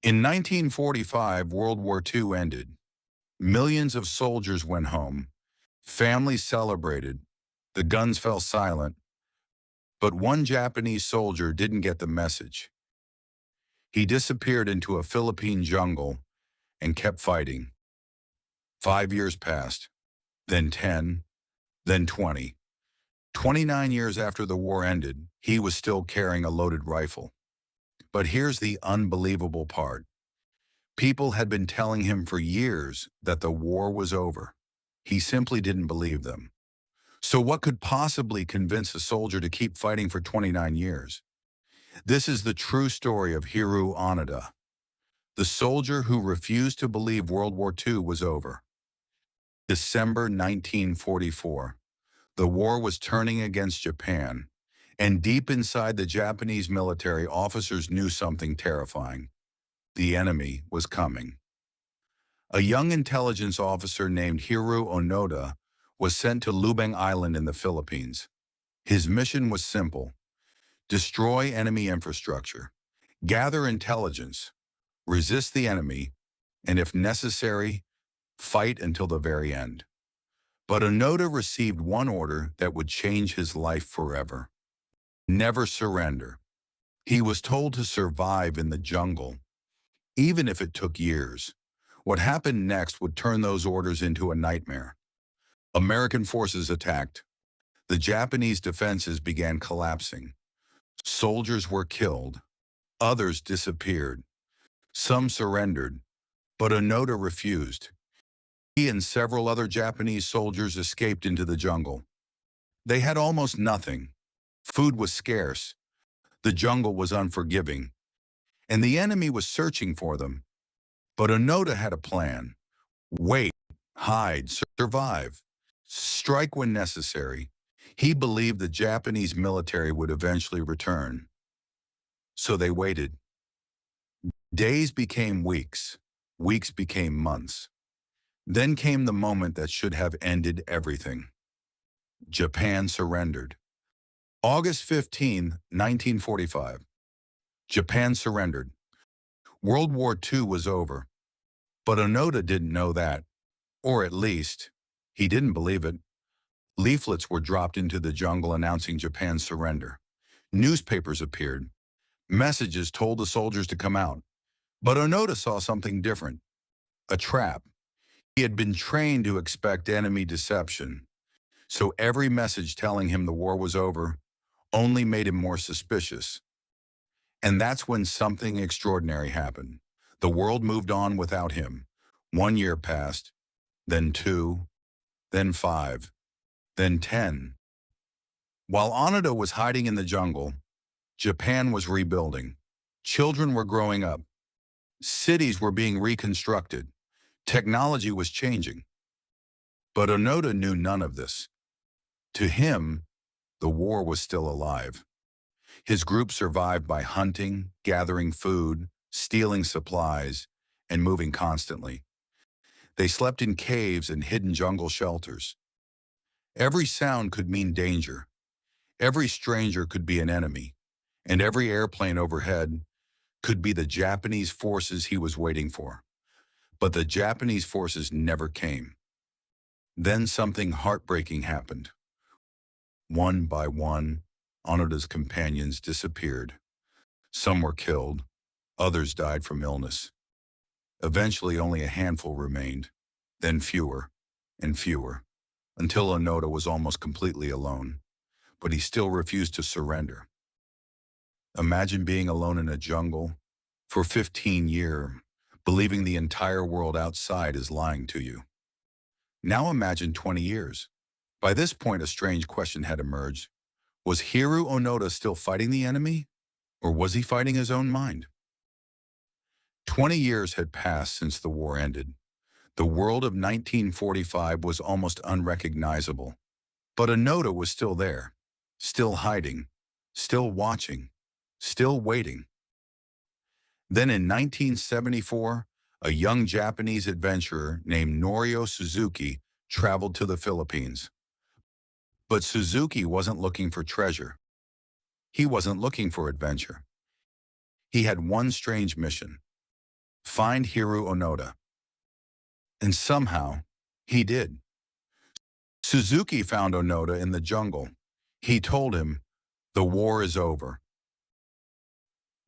In 1945, World War II ended. Millions of soldiers went home. Families celebrated. The guns fell silent. But one Japanese soldier didn't get the message. He disappeared into a Philippine jungle and kept fighting. 5 years passed, then 10, then 20. 29 years after the war ended, he was still carrying a loaded rifle. But here's the unbelievable part. People had been telling him for years that the war was over. He simply didn't believe them. So what could possibly convince a soldier to keep fighting for 29 years? This is the true story of Hiroo Onoda, the soldier who refused to believe World War II was over. December 1944. The war was turning against Japan, and deep inside the Japanese military, officers knew something terrifying. The enemy was coming. A young intelligence officer named Hiroo Onoda was sent to Lubang Island in the Philippines. His mission was simple: destroy enemy infrastructure, gather intelligence, resist the enemy, and if necessary, fight until the very end. But Onoda received one order that would change his life forever: never surrender. He was told to survive in the jungle, even if it took years. What happened next would turn those orders into a nightmare. American forces attacked. The Japanese defenses began collapsing. Soldiers were killed. Others disappeared. Some surrendered, but Onoda refused. He and several other Japanese soldiers escaped into the jungle. They had almost nothing. Food was scarce. The jungle was unforgiving, and the enemy was searching for them. But Onoda had a plan: wait, hide, survive, strike when necessary. He believed the Japanese military would eventually return. So they waited. Days became weeks. Weeks became months. Then came the moment that should have ended everything. Japan surrendered. August 15, 1945. Japan surrendered. World War II was over. But Onoda didn't know that. Or at least, he didn't believe it. Leaflets were dropped into the jungle announcing Japan's surrender. Newspapers appeared. Messages told the soldiers to come out. But Onoda saw something different: a trap. He had been trained to expect enemy deception. So every message telling him the war was over only made him more suspicious. And that's when something extraordinary happened. The world moved on without him. 1 year passed, then 2, then 5, then 10. While Onoda was hiding in the jungle, Japan was rebuilding. Children were growing up. Cities were being reconstructed. Technology was changing. But Onoda knew none of this. To him, the war was still alive. His group survived by hunting, gathering food, stealing supplies, and moving constantly. They slept in caves and hidden jungle shelters. Every sound could mean danger. Every stranger could be an enemy. And every airplane overhead could be the Japanese forces he was waiting for. But the Japanese forces never came. Then something heartbreaking happened. One by one, Onoda's companions disappeared. Some were killed. Others died from illness. Eventually, only a handful remained, then fewer and fewer, until Onoda was almost completely alone. But he still refused to surrender. Imagine being alone in a jungle for 15 years, believing the entire world outside is lying to you. Now imagine 20 years. By this point, a strange question had emerged. Was Hiroo Onoda still fighting the enemy, or was he fighting his own mind? 20 years had passed since the war ended. The world of 1945 was almost unrecognizable. But Onoda was still there, still hiding, still watching, still waiting. Then in 1974, a young Japanese adventurer named Norio Suzuki traveled to the Philippines. But Suzuki wasn't looking for treasure. He wasn't looking for adventure. He had one strange mission: Find Hiroo Onoda. And somehow, he did. Suzuki found Onoda in the jungle. He told him, "The war is over."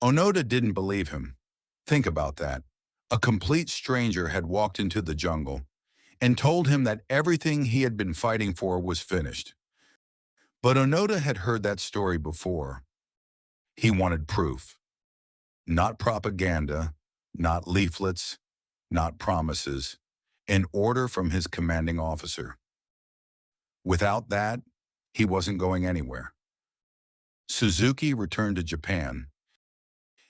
Onoda didn't believe him. Think about that. A complete stranger had walked into the jungle and told him that everything he had been fighting for was finished. But Onoda had heard that story before. He wanted proof. Not propaganda, not leaflets, not promises. An order from his commanding officer. Without that, he wasn't going anywhere. Suzuki returned to Japan,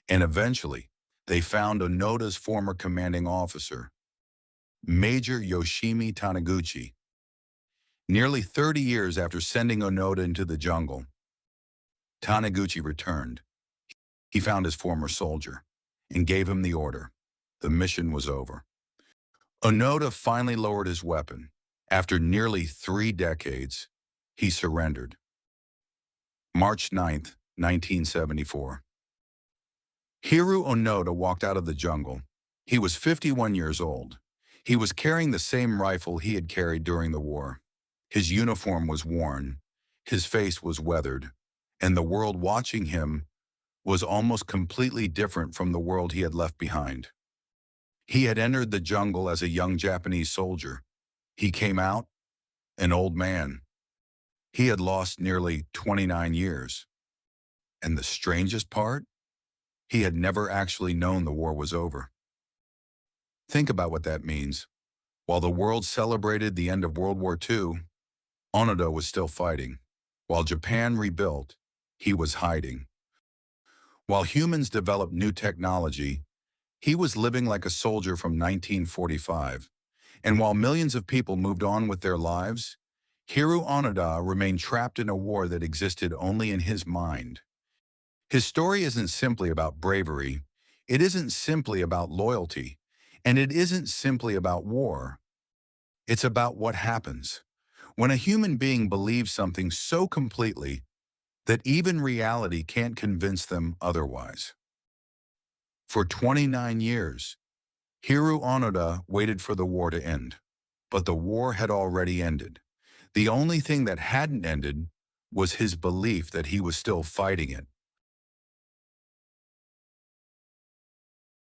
and eventually, they found Onoda's former commanding officer, Major Yoshimi Taniguchi. Nearly 30 years after sending Onoda into the jungle, Taniguchi returned. He found his former soldier and gave him the order. The mission was over. Onoda finally lowered his weapon. After nearly 3 decades, he surrendered. March 9th, 1974. Hiroo Onoda walked out of the jungle. He was 51 years old. He was carrying the same rifle he had carried during the war. His uniform was worn, his face was weathered, and the world watching him was almost completely different from the world he had left behind. He had entered the jungle as a young Japanese soldier. He came out an old man. He had lost nearly 29 years. And the strangest part? He had never actually known the war was over. Think about what that means. While the world celebrated the end of World War II, Onoda was still fighting. While Japan rebuilt, he was hiding. While humans developed new technology, he was living like a soldier from 1945. And while millions of people moved on with their lives, Hiroo Onoda remained trapped in a war that existed only in his mind. His story isn't simply about bravery, it isn't simply about loyalty, and it isn't simply about war. It's about what happens when a human being believes something so completely that even reality can't convince them otherwise. For 29 years, Hiroo Onoda waited for the war to end, but the war had already ended. The only thing that hadn't ended was his belief that he was still fighting it.